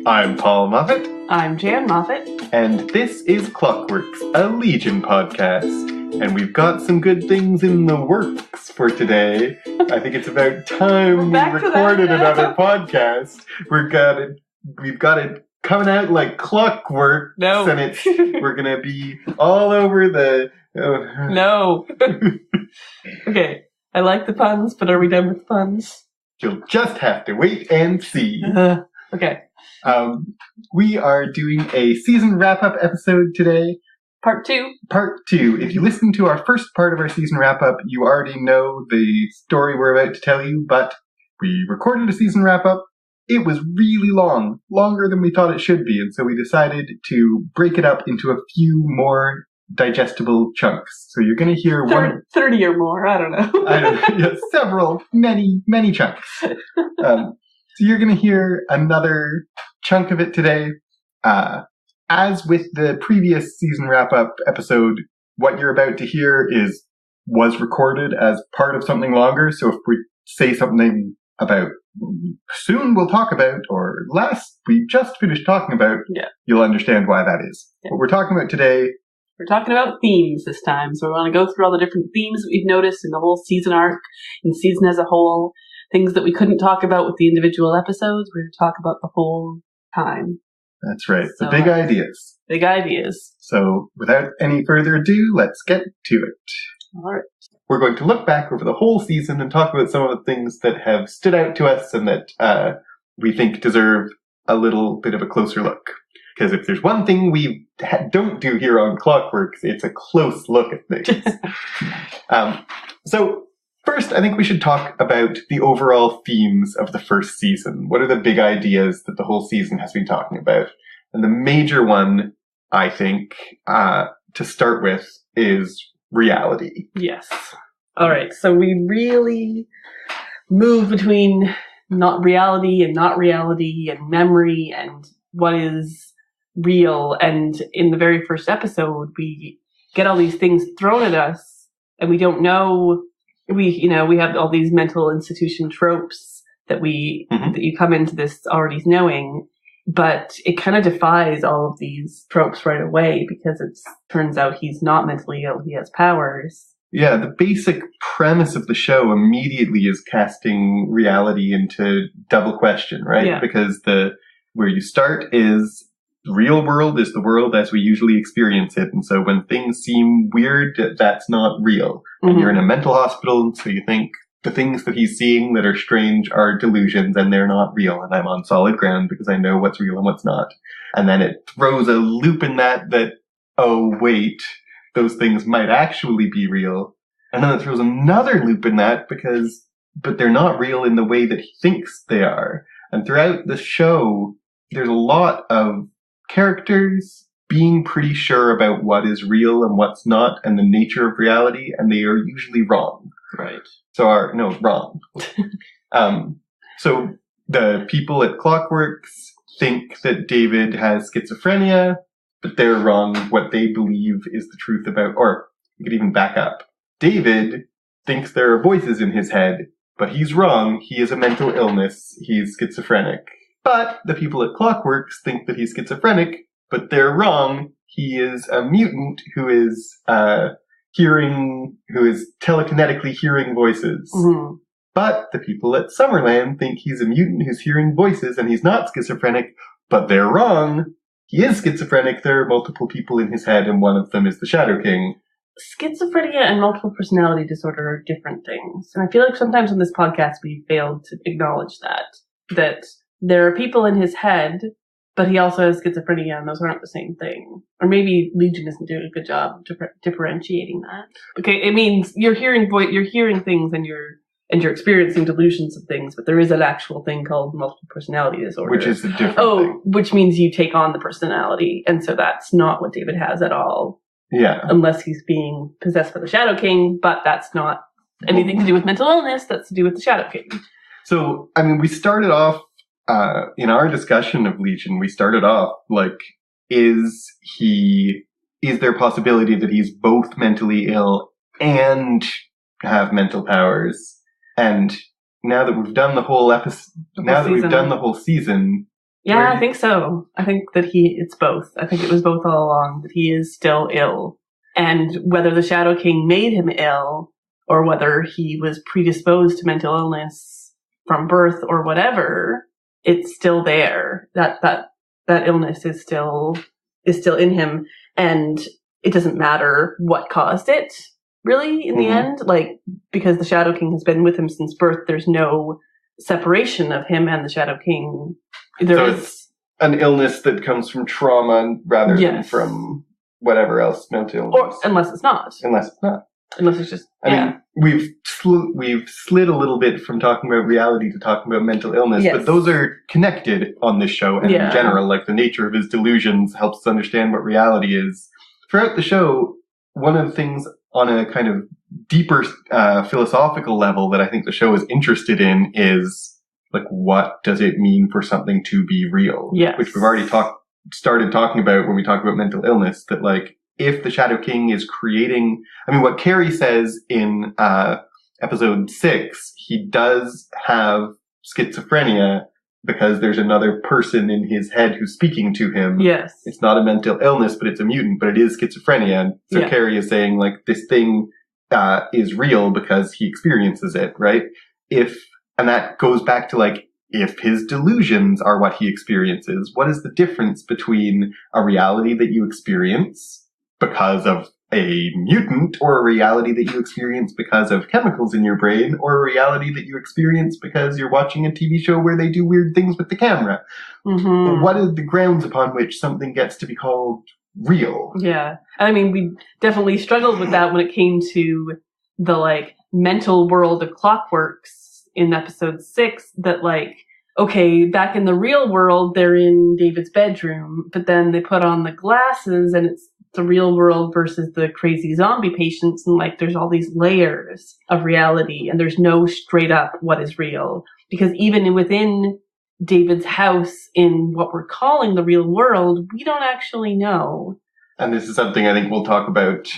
I'm Paul Moffat. I'm Jan Moffat. And this is Clockworks, a Legion podcast. And we've got some good things in the works for today. I think it's about time we recorded another podcast. We've got it coming out like clockwork. No. And we're going to be all over the... No. Okay, I like the puns, but are we done with puns? You'll just have to wait and see. Okay. We are doing a season wrap-up episode today. Part 2. Part 2. If you listen to our first part of our season wrap-up, you already know the story we're about to tell you, but we recorded a season wrap-up. It was really long, longer than we thought it should be, and so we decided to break it up into a few more digestible chunks. So you're going to hear 30 or more, I don't know. Several, many chunks. So you're going to hear another chunk of it today. As with the previous season wrap-up episode, what you're about to hear was recorded as part of something longer. So if we say something about soon we'll talk about, or last we just finished talking about, You'll understand why that is. Yeah. What we're talking about today... We're talking about themes this time. So we want to go through all the different themes that we've noticed in the whole season arc, in season as a whole, things that we couldn't talk about with the individual episodes. We're going to talk about the whole time. That's right. The big ideas. Big ideas. So without any further ado, let's get to it. All right. We're going to look back over the whole season and talk about some of the things that have stood out to us and that we think deserve a little bit of a closer look. Because if there's one thing we don't do here on Clockworks, it's a close look at things. So first, I think we should talk about the overall themes of the first season. What are the big ideas that the whole season has been talking about? And the major one, I think, to start with, is reality. Yes. All right. So we really move between not reality and memory and what is real. And in the very first episode, we get all these things thrown at us and we don't know. We have all these mental institution tropes that that you come into this already knowing, but it kind of defies all of these tropes right away because it turns out he's not mentally ill. He has powers. Yeah, the basic premise of the show immediately is casting reality into double question, right? Yeah. Because where you start is the real world is the world as we usually experience it. And so when things seem weird, that's not real. And you're in a mental hospital, and so you think the things that he's seeing that are strange are delusions and they're not real. And I'm on solid ground because I know what's real and what's not. And then it throws a loop in that, oh, wait, those things might actually be real. And then it throws another loop in that but they're not real in the way that he thinks they are. And throughout the show, there's a lot of characters being pretty sure about what is real and what's not and the nature of reality, and they are usually wrong. Right. Wrong. So the people at Clockworks think that David has schizophrenia, but they're wrong. What they believe is the truth about, or you could even back up. David thinks there are voices in his head, but he's wrong. He has a mental illness. He's schizophrenic. But the people at Clockworks think that he's schizophrenic, but they're wrong. He is a mutant who is telekinetically hearing voices. Mm-hmm. But the people at Summerland think he's a mutant who's hearing voices and he's not schizophrenic, but they're wrong. He is schizophrenic. There are multiple people in his head, and one of them is the Shadow King. Schizophrenia and multiple personality disorder are different things. And I feel like sometimes on this podcast we failed to acknowledge that there are people in his head, but he also has schizophrenia, and those aren't the same thing. Or maybe Legion isn't doing a good job of differentiating that. Okay, it means you're hearing things and you're experiencing delusions of things, but there is an actual thing called multiple personality disorder. Which is a different thing. Which means you take on the personality, and so that's not what David has at all. Yeah. Unless he's being possessed by the Shadow King, but that's not anything to do with mental illness, that's to do with the Shadow King. So, I mean, we started off, in our discussion of Legion, we started off like, is there a possibility that he's both mentally ill and have mental powers? And now that we've done the whole episode, we've done the whole season, Yeah, I think so. I think that it's both. I think it was both all along, that he is still ill. And whether the Shadow King made him ill, or whether he was predisposed to mental illness from birth or whatever, it's still there. That illness is still in him, and it doesn't matter what caused it, really, in the end. Like, because the Shadow King has been with him since birth, there's no separation of him and the Shadow King. It's an illness that comes from trauma rather than from whatever else, mental illness. Or unless it's not. Unless it's just, I mean, we've slid a little bit from talking about reality to talking about mental illness, but those are connected on this show, and in general, like the nature of his delusions helps us understand what reality is. Throughout the show, one of the things on a kind of deeper philosophical level that I think the show is interested in is, like, what does it mean for something to be real? Yes. Which we've already started talking about when we talk about mental illness, that, like, if the Shadow King is creating, I mean, what Carrie says in episode 6, he does have schizophrenia because there's another person in his head who's speaking to him. Yes. It's not a mental illness, but it's a mutant, but it is schizophrenia. And so Carrie is saying, like, this thing is real because he experiences it, right? And that goes back to, like, if his delusions are what he experiences, what is the difference between a reality that you experience because of a mutant, or a reality that you experience because of chemicals in your brain, or a reality that you experience because you're watching a TV show where they do weird things with the camera? What are the grounds upon which something gets to be called real? Yeah. I mean, we definitely struggled with that when it came to the, like, mental world of Clockworks in episode 6, that, like, okay, back in the real world, they're in David's bedroom, but then they put on the glasses and it's the real world versus the crazy zombie patients, and, like, there's all these layers of reality, and there's no straight up what is real. Because even within David's house in what we're calling the real world, we don't actually know. And this is something I think we'll talk about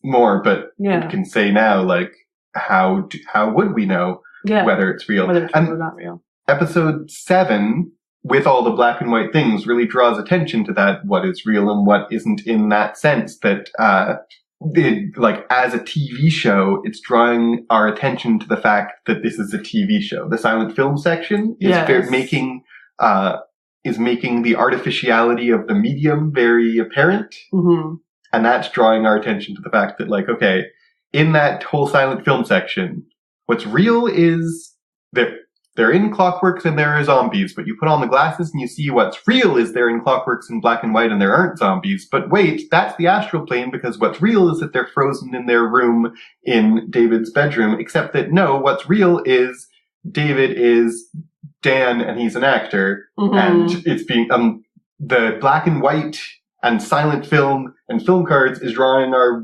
more, but we can say now, like, how would we know whether it's real? Whether it's real or not real. Episode 7, with all the black and white things, really draws attention to that, what is real and what isn't, in that sense that, like, as a TV show, it's drawing our attention to the fact that this is a TV show. The silent film section is making the artificiality of the medium very apparent. And that's drawing our attention to the fact that, like, okay, in that whole silent film section, what's real is that they're in Clockworks and there are zombies, but you put on the glasses and you see what's real is they're in Clockworks in black and white and there aren't zombies. But wait, that's the astral plane, because what's real is that they're frozen in their room in David's bedroom, except that no, what's real is David is Dan and he's an actor, and it's being, the black and white and silent film and film cards is drawing our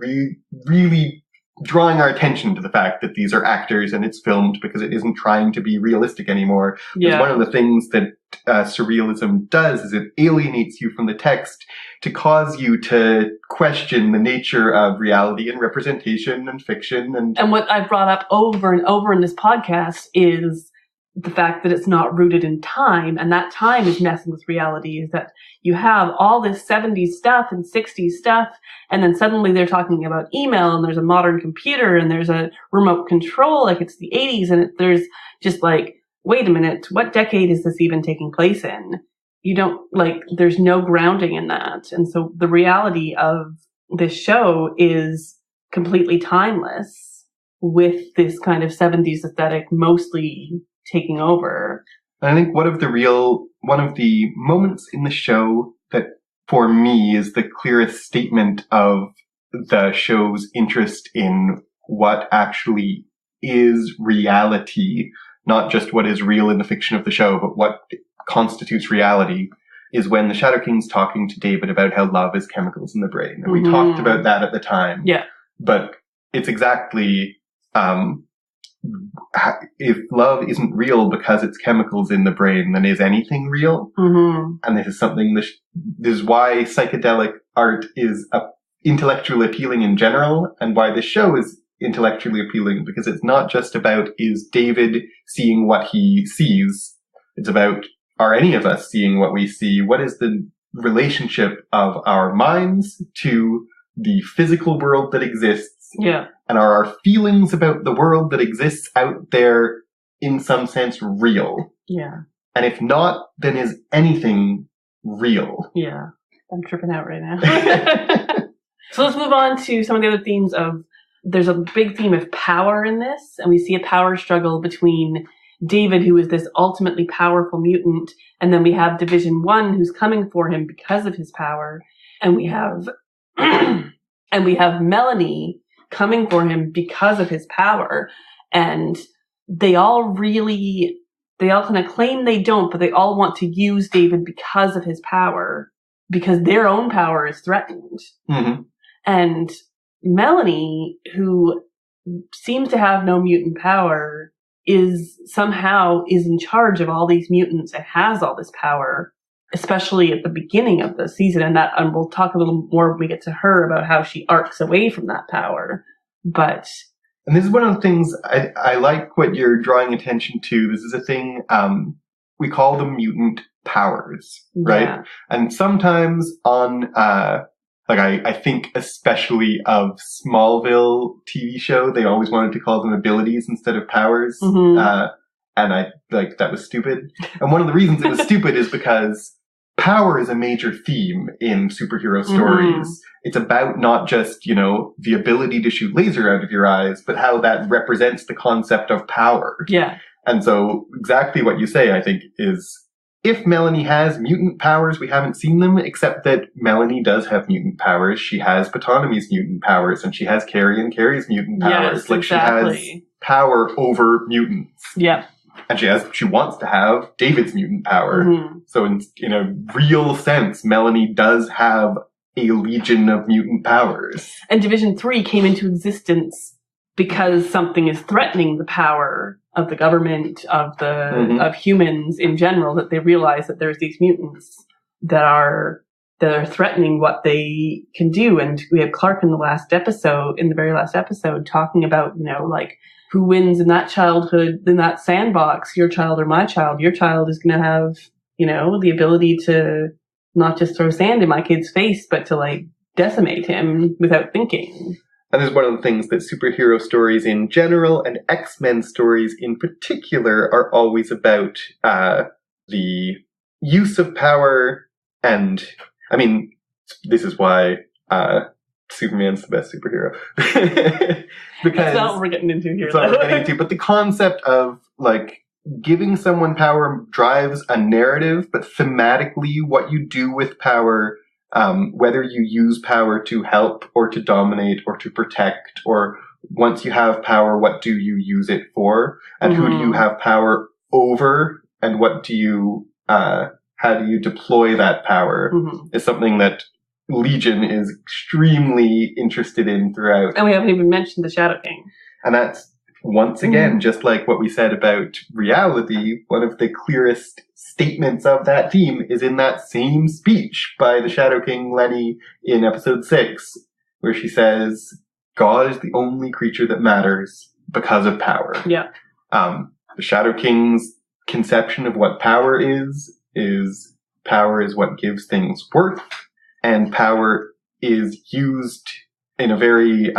really drawing our attention to the fact that these are actors and it's filmed because it isn't trying to be realistic anymore. Because one of the things that surrealism does is it alienates you from the text to cause you to question the nature of reality and representation and fiction. And what I've brought up over and over in this podcast is the fact that it's not rooted in time, and that time is messing with reality, is that you have all this 70s stuff and 60s stuff, and then suddenly they're talking about email, and there's a modern computer, and there's a remote control, like it's the 80s, and there's just like, wait a minute, what decade is this even taking place in? You don't, like, there's no grounding in that. And so the reality of this show is completely timeless, with this kind of 70s aesthetic mostly taking over. I think one of the moments in the show that, for me, is the clearest statement of the show's interest in what actually is reality, not just what is real in the fiction of the show, but what constitutes reality, is when the Shadow King's talking to David about how love is chemicals in the brain. And we talked about that at the time. Yeah. But it's exactly, if love isn't real because it's chemicals in the brain, then is anything real? And this is something, this is why psychedelic art is intellectually appealing in general, and why the show is intellectually appealing, because it's not just about, is David seeing what he sees? It's about, are any of us seeing what we see? What is the relationship of our minds to the physical world that exists? Yeah. And are our feelings about the world that exists out there in some sense real? Yeah. And if not, then is anything real? Yeah. I'm tripping out right now. So let's move on to some of the other themes of, there's a big theme of power in this, and we see a power struggle between David, who is this ultimately powerful mutant, and then we have Division 1, who's coming for him because of his power, and we have and we have Melanie coming for him because of his power, and they all kind of claim they don't, but they all want to use David because of his power, because their own power is threatened. Mm-hmm. And Melanie, who seems to have no mutant power, is in charge of all these mutants and has all this power, especially at the beginning of the season. And we'll talk a little more when we get to her about how she arcs away from that power. And this is one of the things I like what you're drawing attention to. This is a thing, we call them mutant powers, right? Yeah. And sometimes on, I think especially of Smallville TV show, they always wanted to call them abilities instead of powers. Mm-hmm. And that was stupid. And one of the reasons it was stupid is because power is a major theme in superhero stories. Mm-hmm. It's about not just, the ability to shoot laser out of your eyes, but how that represents the concept of power. Yeah. And so exactly what you say, I think, is if Melanie has mutant powers, we haven't seen them, except that Melanie does have mutant powers. She has Batonomy's mutant powers, and she has Carrie and Carrie's mutant powers. Yes, exactly. She has power over mutants. Yeah. And she wants to have David's mutant power. Mm-hmm. So in a real sense, Melanie does have a legion of mutant powers. And Division 3 came into existence because something is threatening the power of the government, of humans in general, that they realize that there's these mutants that are threatening what they can do. And we have Clark in the very last episode, talking about, who wins in that childhood, in that sandbox, your child or my child. Your child is going to have, the ability to not just throw sand in my kid's face, but to decimate him without thinking. And this is one of the things that superhero stories in general and X-Men stories in particular are always about, the use of power. And, this is why Superman's the best superhero. Because that's not what we're getting into here. That's not what we're getting into. But the concept of, giving someone power drives a narrative, but thematically what you do with power, whether you use power to help or to dominate or to protect, or once you have power, what do you use it for? And who do you have power over? And what do you, how do you deploy that power? Is something that Legion is extremely interested in throughout. And we haven't even mentioned the Shadow King. And that's, once again, just like what we said about reality, one of the clearest statements of that theme is in that same speech by the Shadow King Lenny in episode 6, where she says, God is the only creature that matters because of power. Yeah. The Shadow King's conception of what power is power is what gives things worth, and power is used in a very,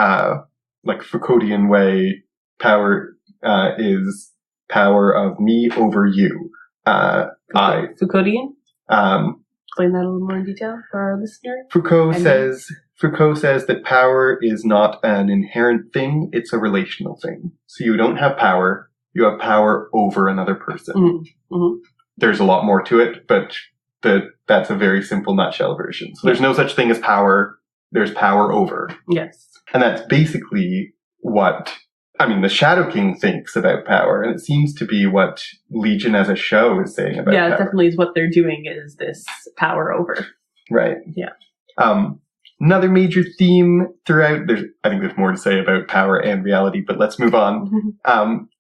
Foucauldian way. Power is power of me over you. Foucauldian? Explain that a little more in detail for our listener. Foucault says that power is not an inherent thing, it's a relational thing. So you don't have power, you have power over another person. Mm-hmm. There's a lot more to it, but that's a very simple nutshell version. So there's no such thing as power, there's power over. Yes. And that's basically what, the Shadow King thinks about power, and it seems to be what Legion as a show is saying about power. Yeah, it definitely is what they're doing, is this power over. Right. Yeah. Another major theme throughout, I think there's more to say about power and reality, but let's move on.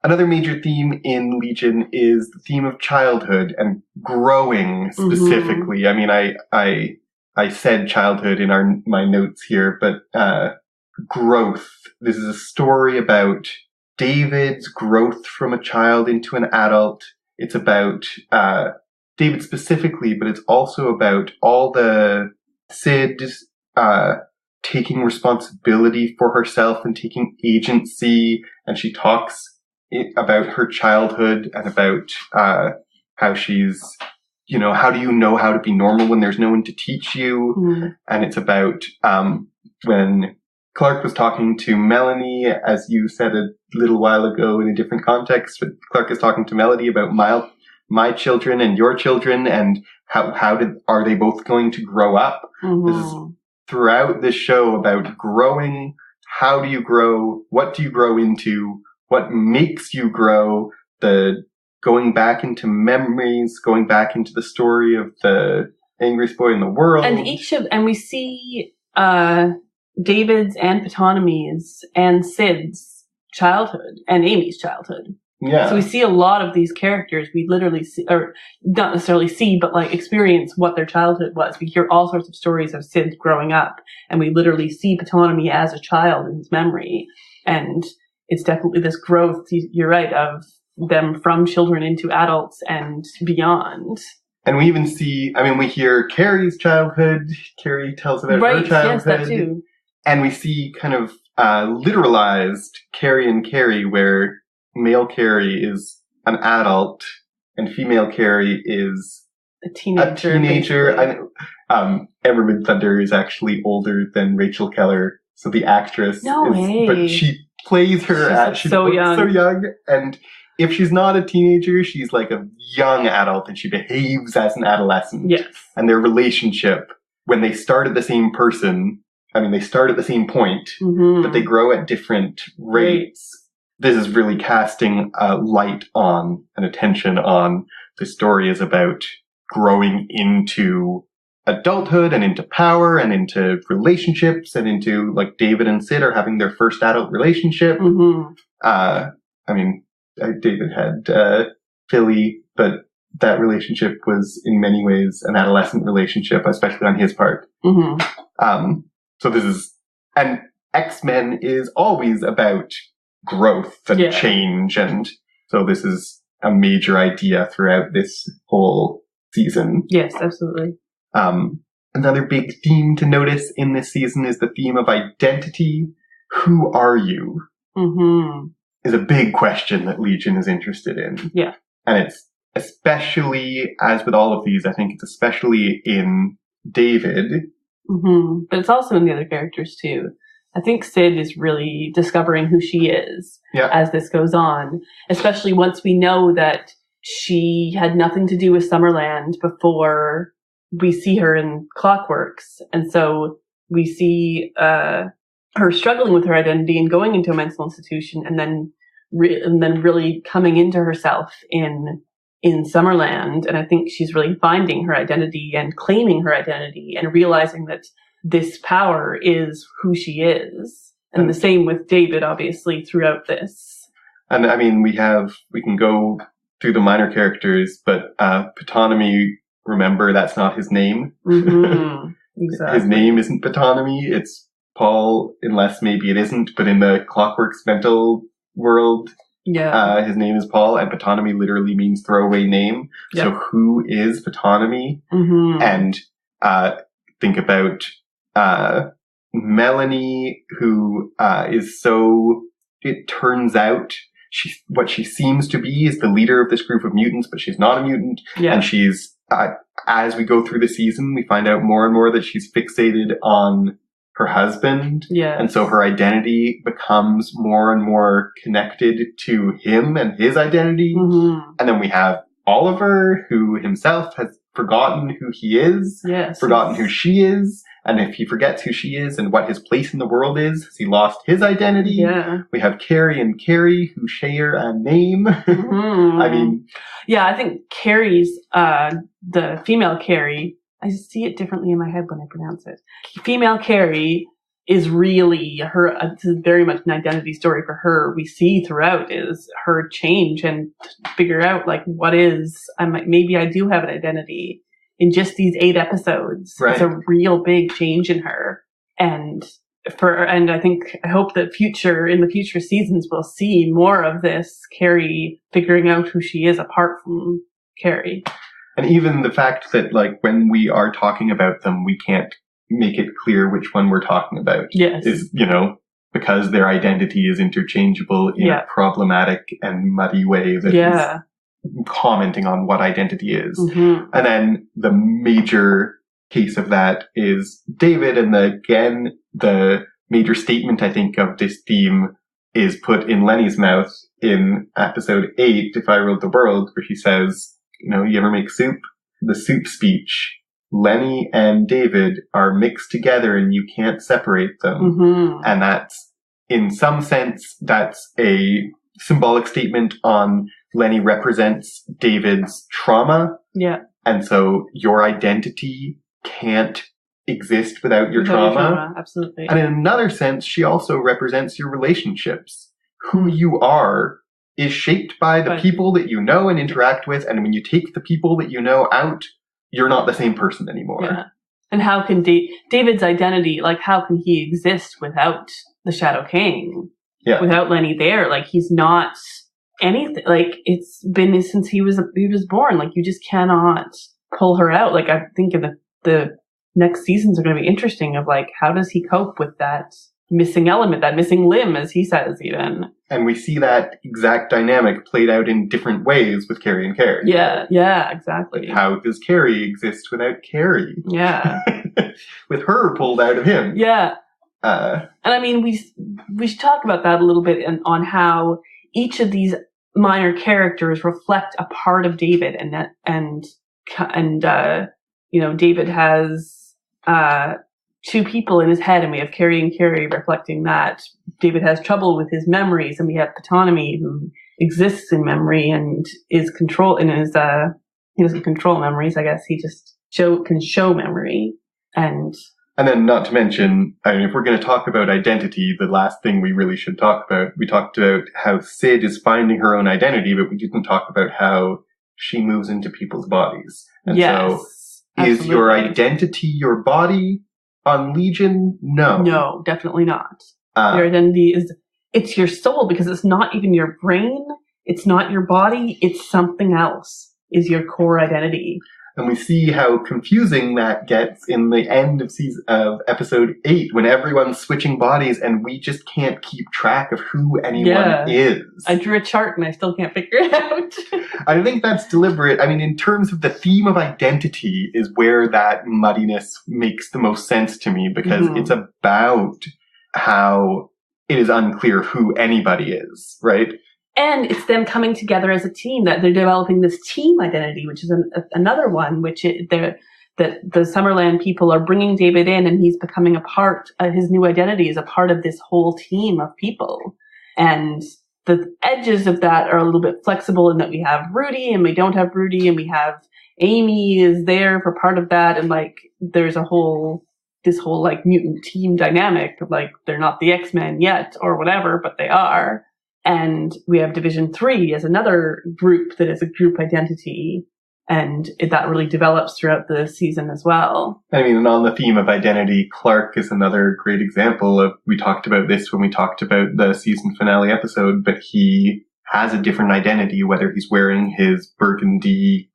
Another major theme in Legion is the theme of childhood and growing specifically. I said childhood in my notes here, but growth. This is a story about David's growth from a child into an adult. It's about David specifically, but it's also about all the Sid taking responsibility for herself and taking agency, and she talks about her childhood and about how she's, how do you know how to be normal when there's no one to teach you? Mm. And it's about when Clark was talking to Melanie, as you said a little while ago in a different context, but Clark is talking to Melody about my children and your children, and how are they both going to grow up? Mm-hmm. This is throughout this show about growing. How do you grow? What do you grow into? What makes you grow? The going back into memories, going back into the story of the angriest boy in the world. And we see David's and Ptolemy's and Sid's childhood and Amy's childhood. Yeah. So we see a lot of these characters. We literally see, or not necessarily see, but like experience what their childhood was. We hear all sorts of stories of Sid growing up, and we literally see Ptolemy as a child in his memory. And it's definitely this growth, you're right, of them from children into adults and beyond. And we even see, we hear Carrie's childhood. Carrie tells about her childhood. Yes, that too. And we see kind of literalized Carrie and Carrie, where male Carrie is an adult and female Carrie is a teenager. Ember Midthunder is actually older than Rachel Keller, so the actress but she plays her she's so young. And if she's not a teenager, she's like a young adult and she behaves as an adolescent. Yes. And their relationship, when they start at the same person, they start at the same point, mm-hmm. but they grow at different rates. This is really casting a light on and attention on the story is about growing into adulthood and into power and into relationships and into, like, David and Sid are having their first adult relationship. Mm-hmm. David had Philly, but that relationship was in many ways an adolescent relationship, especially on his part. Mm-hmm. And X-Men is always about growth and change, and so this is a major idea throughout this whole season. Yes, absolutely. Another big theme to notice in this season is the theme of identity. Who are you? Mm-hmm. Is a big question that Legion is interested in. Yeah. And it's especially, as with all of these, I think it's especially in David. Mm-hmm. But it's also in the other characters too. I think Sid is really discovering who she is as this goes on, especially once we know that she had nothing to do with Summerland before we see her in Clockworks. And so we see her struggling with her identity and going into a mental institution and then really coming into herself in Summerland. And I think she's really finding her identity and claiming her identity and realizing that this power is who she is. And the same with David, obviously, throughout this. And we can go through the minor characters, but Ptolemy, remember, that's not his name. Mm-hmm. Exactly. His name isn't Ptolemy, it's Paul, unless maybe it isn't, but in the Clockworks mental world, his name is Paul, and Ptolemy literally means throwaway name. Yep. So who is Ptolemy? Mm-hmm. And think about Melanie, who is so, it turns out, what she seems to be is the leader of this group of mutants, but she's not a mutant. Yeah. And she's, as we go through the season, we find out more and more that she's fixated on her husband. Yeah. And so her identity becomes more and more connected to him and his identity. Mm-hmm. And then we have Oliver, who himself has forgotten who he is, forgotten who she is. And if he forgets who she is and what his place in the world is, has he lost his identity? Yeah. We have Carrie and Carrie, who share a name. Mm-hmm. I think Carrie's, the female Carrie, I see it differently in my head when I pronounce it. Female Carrie is really her, this is very much an identity story for her. We see throughout is her change and figure out, like, what is, maybe I do have an identity. In just these 8 episodes, right. It's a real big change in her. And I hope that in the future seasons, we'll see more of this Carrie figuring out who she is apart from Carrie. And even the fact that, like, when we are talking about them, we can't make it clear which one we're talking about. Yes. Is, because their identity is interchangeable in a problematic and muddy way that is commenting on what identity is. Mm-hmm. And then the major case of that is David, and the major statement, I think, of this theme is put in Lenny's mouth in episode 8, If I Ruled the World, where he says, you ever make soup? The soup speech. Lenny and David are mixed together and you can't separate them. Mm-hmm. And that's, in some sense, that's a symbolic statement on Lenny represents David's trauma. Yeah. And so your identity can't exist without your trauma. Absolutely. And in another sense, she also represents your relationships. Who you are is shaped by the people that you know and interact with. And when you take the people that you know out, you're not the same person anymore. Yeah. And how can David's identity, like, how can he exist without the Shadow King? Yeah. Without Lenny there? Like, he's not anything. Like, it's been since he was born. Like, you just cannot pull her out. Like, I think in the next seasons are going to be interesting of, like, how does he cope with that missing element, that missing limb, as he says, even. And we see that exact dynamic played out in different ways with Carrie and Carrie. Yeah, exactly. Like, how does Carrie exist without Carrie? Yeah. With her pulled out of him. Yeah. And I mean, we should talk about that a little bit on how each of these minor characters reflect a part of David, and David has two people in his head, and we have Carrie and Carrie reflecting that. David has trouble with his memories, and we have Ptolemy, who exists in memory and is control in his he doesn't control memories, I guess. He just can show memory. And then, not to mention, I mean, if we're going to talk about identity, the last thing we really should talk about, we talked about how Sid is finding her own identity, but we didn't talk about how she moves into people's bodies. And so, is your identity your body on Legion? No, definitely not. Your identity it's your soul, because it's not even your brain, it's not your body, it's something else is your core identity. And we see how confusing that gets in the end of episode 8, when everyone's switching bodies and we just can't keep track of who anyone is. I drew a chart and I still can't figure it out. I think that's deliberate. I mean, in terms of the theme of identity is where that muddiness makes the most sense to me, because it's about how it is unclear who anybody is, right? And it's them coming together as a team, that they're developing this team identity, which is another one, that the Summerland people are bringing David in, and he's becoming a part, his new identity is a part of this whole team of people. And the edges of that are a little bit flexible in that we have Rudy and we don't have Rudy, and we have Amy is there for part of that. And like, there's this whole like mutant team dynamic of like, they're not the X-Men yet or whatever, but they are. And we have Division 3 as another group that is a group identity. And that really develops throughout the season as well. I mean, and on the theme of identity, Clark is another great example of, we talked about this when we talked about the season finale episode, but he has a different identity, whether he's wearing his burgundy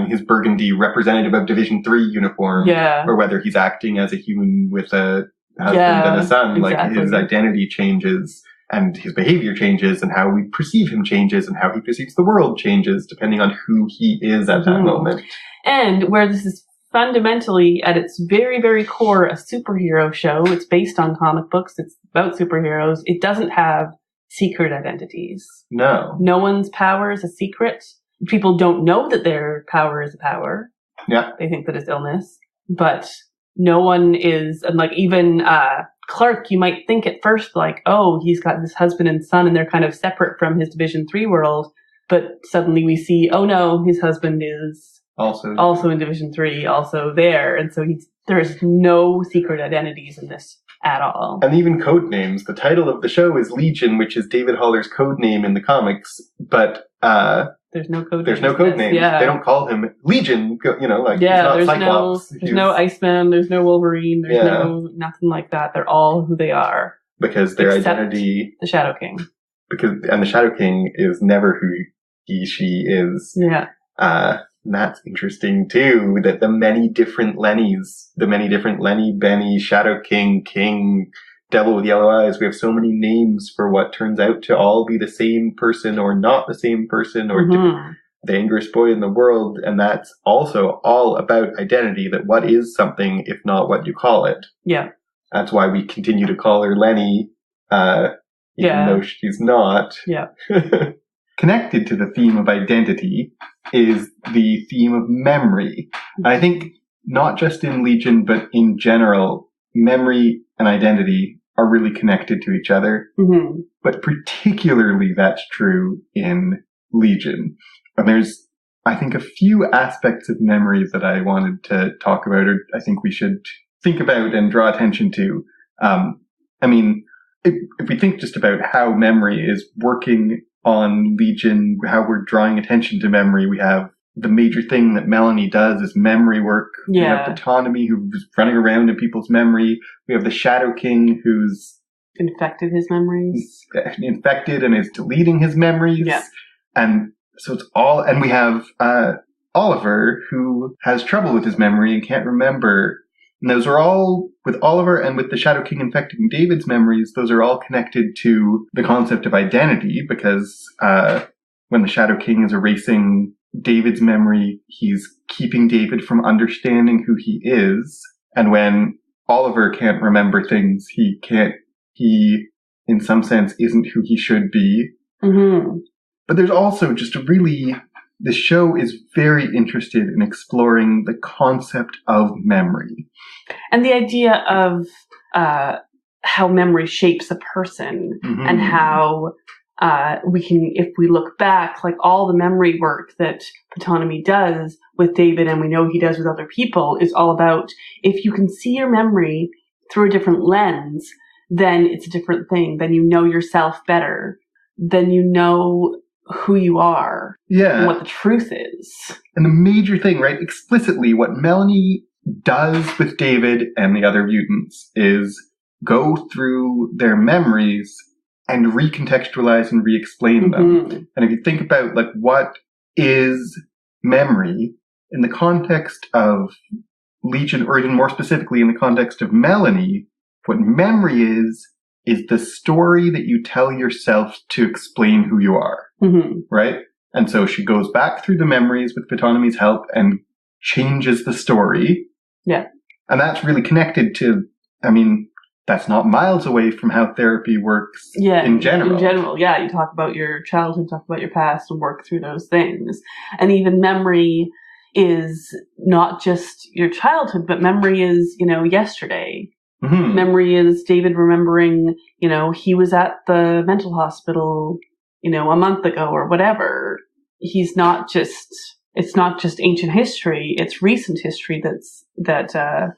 his burgundy representative of Division 3 uniform, or whether he's acting as a human with a husband and a son. Exactly. Like, his identity changes. And his behavior changes, and how we perceive him changes, and how he perceives the world changes, depending on who he is at that moment. And where this is fundamentally, at its very, very core, a superhero show, it's based on comic books, it's about superheroes, it doesn't have secret identities. No. No one's power is a secret. People don't know that their power is a power. Yeah. They think that it's illness. But no one is, and like even Clark, you might think at first like, oh, he's got this husband and son and they're kind of separate from his Division 3 world. But suddenly we see, oh no, his husband is also in Division 3, also there. And so there's no secret identities in this at all. And even code names. The title of the show is Legion, which is David Haller's code name in the comics. But there's no code names. Yeah. They don't call him Legion, he's not Cyclops. There's no Iceman, there's no Wolverine, there's no nothing like that. They're all who they are. Because their identity... the Shadow King. And the Shadow King is never who she is. Yeah. And that's interesting too, that the many different Lennys, Lenny, Benny, Shadow King, King, Devil with Yellow Eyes, we have so many names for what turns out to all be the same person or not the same person, or the angriest boy in the world. And that's also all about identity, that what is something if not what you call it. Yeah. That's why we continue to call her Lenny, even though she's not. Yeah. Connected to the theme of identity is the theme of memory. And I think not just in Legion, but in general, memory and identity are really connected to each other. Mm-hmm. But particularly that's true in Legion. And there's, I think, a few aspects of memory that I wanted to talk about, or I think we should think about and draw attention to. I mean, if we think just about how memory is working on Legion, how we're drawing attention to memory, we have the major thing that Melanie does is memory work. Yeah. We have Autonomy, who's running around in people's memory. We have the Shadow King, who's infected his memories. Infected and is deleting his memories. Yeah. And so it's all, and we have Oliver, who has trouble with his memory and can't remember. And those are all, with Oliver and with the Shadow King infecting David's memories, those are all connected to the concept of identity, because when the Shadow King is erasing David's memory, he's keeping David from understanding who he is. And when Oliver can't remember things, he, in some sense, isn't who he should be. Mm-hmm. But there's also just the show is very interested in exploring the concept of memory. And the idea of how memory shapes a person, mm-hmm. and how we can, if we look back, like all the memory work that Autonomy does with David, and we know he does with other people, is all about, if you can see your memory through a different lens, then it's a different thing. Then you know yourself better. Then you know who you are. Yeah. And what the truth is. And the major thing, right, explicitly what Melanie does with David and the other mutants is go through their memories and recontextualize and re-explain them. Mm-hmm. And if you think about, like, what is memory in the context of Legion, or even more specifically in the context of Melanie, what memory is the story that you tell yourself to explain who you are. Mm-hmm. Right? And so she goes back through the memories with Autonomy's help and changes the story. Yeah. And that's really connected to, I mean, that's not miles away from how therapy works in general. In general, yeah. You talk about your childhood, talk about your past, and work through those things. And even memory is not just your childhood, but memory is, yesterday. Mm-hmm. Memory is David remembering, he was at the mental hospital, a month ago or whatever. It's not just ancient history, it's recent history that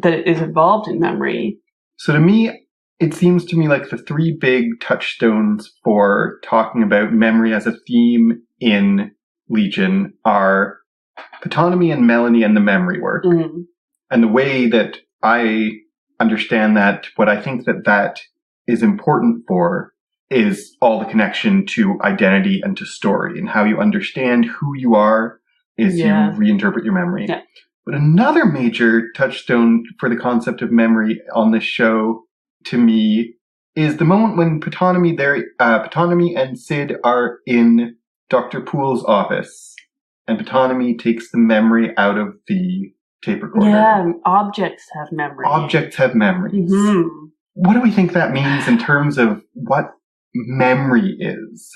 is involved in memory. So to me, it seems to me like the three big touchstones for talking about memory as a theme in Legion are Autonomy and Melanie and the memory work. Mm-hmm. And the way that I understand that, what I think that is important for is all the connection to identity and to story, and how you understand who you are is you reinterpret your memory. Yeah. But another major touchstone for the concept of memory on this show, to me, is the moment when Autonomy and Sid are in Dr. Poole's office, and Autonomy takes the memory out of the tape recorder. Yeah, objects have memory. Objects have memories. Mm-hmm. What do we think that means in terms of what memory is?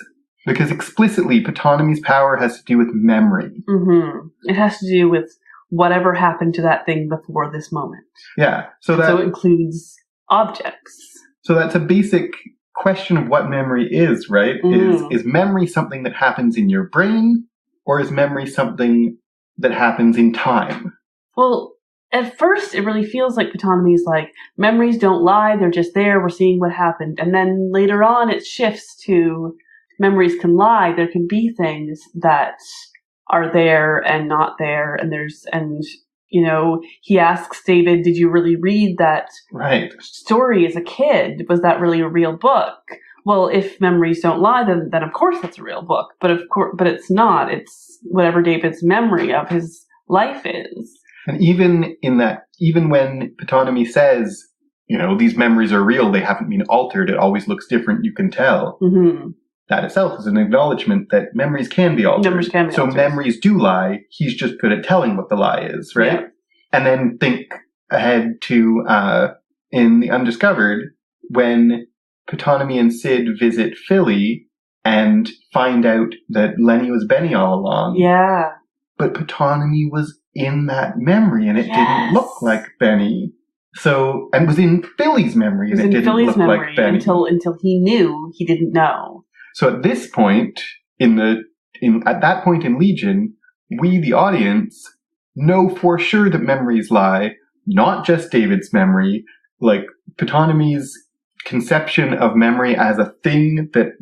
Because explicitly, Autonomy's power has to do with memory. Mm-hmm. It has to do with whatever happened to that thing before this moment. Yeah. So it includes objects. So that's a basic question of what memory is, right? Mm. Is memory something that happens in your brain, or is memory something that happens in time? Well, at first, it really feels like Autonomy's like, memories don't lie, they're just there, we're seeing what happened. And then later on, it shifts to memories can lie, there can be things that are there and not there, and he asks David, did you really read that story as a kid? Was that really a real book? well, if memories don't lie, then of course that's a real book. But it's not. It's whatever David's memory of his life is. And even when Ptolemy says, these memories are real, they haven't been altered, it always looks different, you can tell. Mm-hmm. That itself is an acknowledgement that memories can be altered. Memories can be altered. So memories do lie, he's just good at telling what the lie is, right? Yeah. And then think ahead to, in The Undiscovered, when Ptolemy and Sid visit Philly and find out that Lenny was Benny all along. Yeah. But Ptolemy was in that memory and it didn't look like Benny. So, and was in Philly's memory and it didn't look like Benny. Until he knew he didn't know. So at this point, at that point in Legion, we, the audience, know for sure that memories lie, not just David's memory, like Ptolemy's conception of memory as a thing that,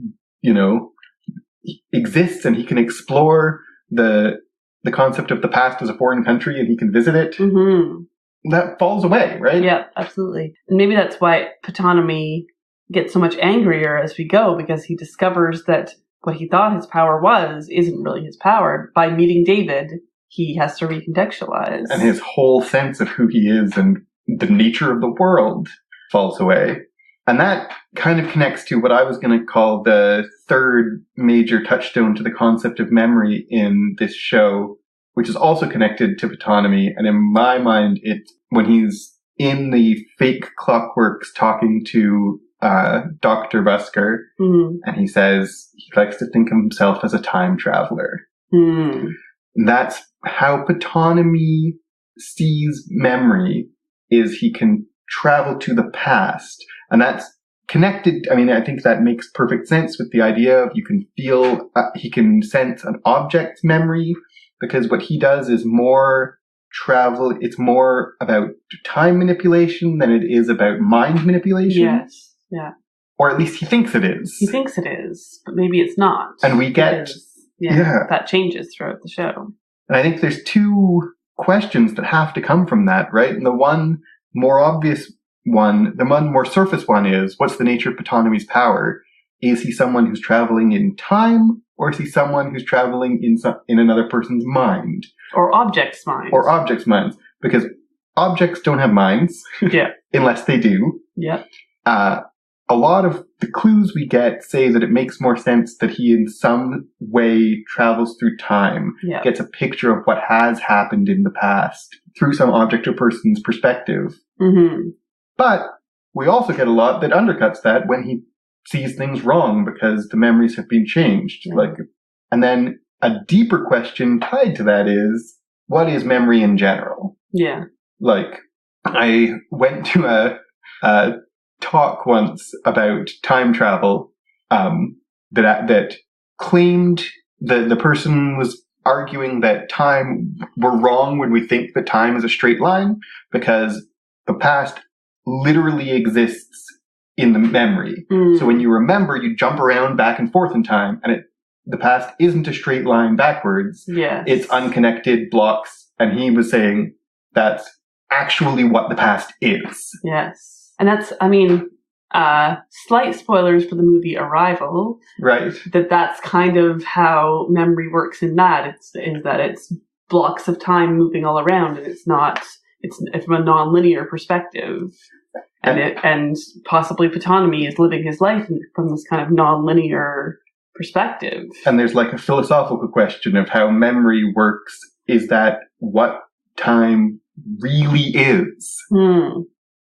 exists and he can explore the concept of the past as a foreign country and he can visit it. Mm-hmm. That falls away, right? Yeah, absolutely. And maybe that's why Ptolemy gets so much angrier as we go, because he discovers that what he thought his power was isn't really his power. By meeting David, he has to recontextualize. And his whole sense of who he is and the nature of the world falls away. And that kind of connects to what I was going to call the third major touchstone to the concept of memory in this show, which is also connected to Ptolemy. And in my mind, it's when he's in the fake Clockworks talking to Dr. Busker, mm-hmm. and he says he likes to think of himself as a time traveler. Mm. That's how Ptolemy sees memory, is he can travel to the past. And that's connected. I mean, I think that makes perfect sense with the idea of you can feel, he can sense an object's memory, because what he does is more travel. It's more about time manipulation than it is about mind manipulation. Yes. Yeah. Or at least he thinks it is. He thinks it is, but maybe it's not. And we get, that changes throughout the show. And I think there's two questions that have to come from that, right? And the one more obvious one, the one more surface one is, what's the nature of Ptolemy's power? Is he someone who's traveling in time, or is he someone who's traveling in another person's mind? Or objects' minds. Or objects' minds. Because objects don't have minds. Yeah. Unless they do. Yeah. A lot of the clues we get say that it makes more sense that he in some way travels through time, gets a picture of what has happened in the past through some object or person's perspective. Mm-hmm. But we also get a lot that undercuts that when he sees things wrong because the memories have been changed. Yeah. And then a deeper question tied to that is, what is memory in general? Yeah. I went to a talk once about time travel, that claimed that the person was arguing that we're wrong when we think that time is a straight line, because the past literally exists in the memory. Mm. So when you remember, you jump around back and forth in time, and the past isn't a straight line backwards. Yes. It's unconnected blocks, and he was saying that's actually what the past is. Yes. And that's, slight spoilers for the movie Arrival. Right. That's kind of how memory works in that. It's blocks of time moving all around, and it's from a non-linear perspective. And possibly Ptolemy is living his life from this kind of non-linear perspective. And there's a philosophical question of how memory works. Is that what time really is? Hmm.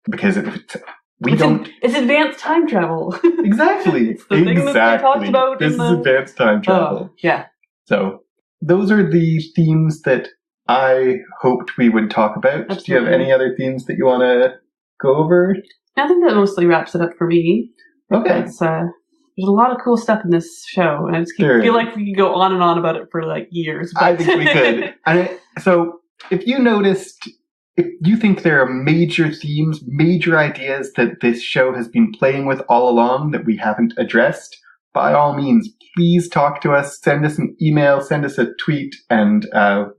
Because it's advanced time travel. Exactly. It's the thing that they talked about. This is advanced time travel. Yeah. So those are the themes that I hoped we would talk about. Absolutely. Do you have any other themes that you want to go over? I think that mostly wraps it up for me. Okay. There's a lot of cool stuff in this show, and I just feel like we could go on and on about it for years. But. I think we could. So if you think there are major themes, major ideas that this show has been playing with all along that we haven't addressed, by all means, please talk to us, send us an email, send us a tweet, and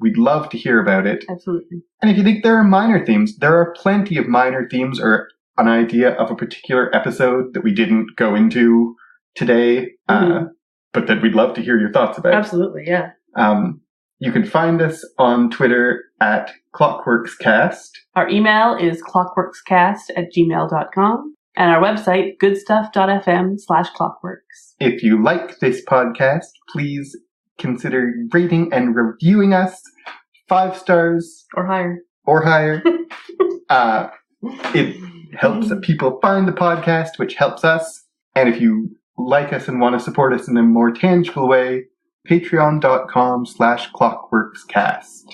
we'd love to hear about it. Absolutely. And if you think there are minor themes, there are plenty of minor themes or an idea of a particular episode that we didn't go into today, but that we'd love to hear your thoughts about. Absolutely, yeah. You can find us on Twitter at ClockworksCast. Our email is clockworkscast@gmail.com. And our website, Goodstuff.fm/clockworks. If you like this podcast, please consider rating and reviewing us 5 stars. Or higher. It helps people find the podcast, which helps us. And if you like us and want to support us in a more tangible way, patreon.com/clockworkscast.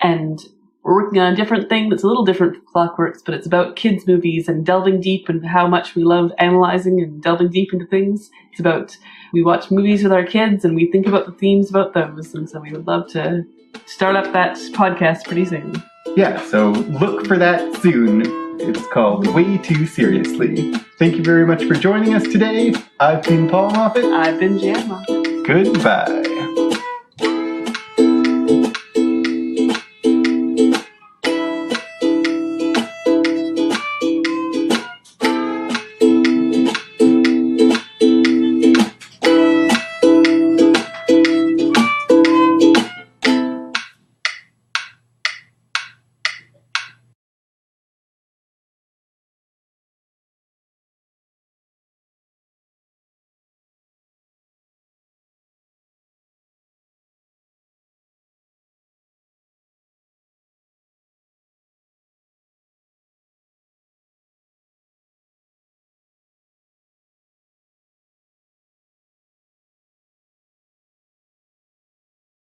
And we're working on a different thing that's a little different from Clockworks, but it's about kids' movies and delving deep and how much we love analyzing and delving deep into things. It's about, we watch movies with our kids and we think about the themes about those. And so we would love to start up that podcast pretty soon. Yeah, so look for that soon. It's called Way Too Seriously. Thank you very much for joining us today. I've been Paul Moffat. I've been Jan Moffat. Goodbye.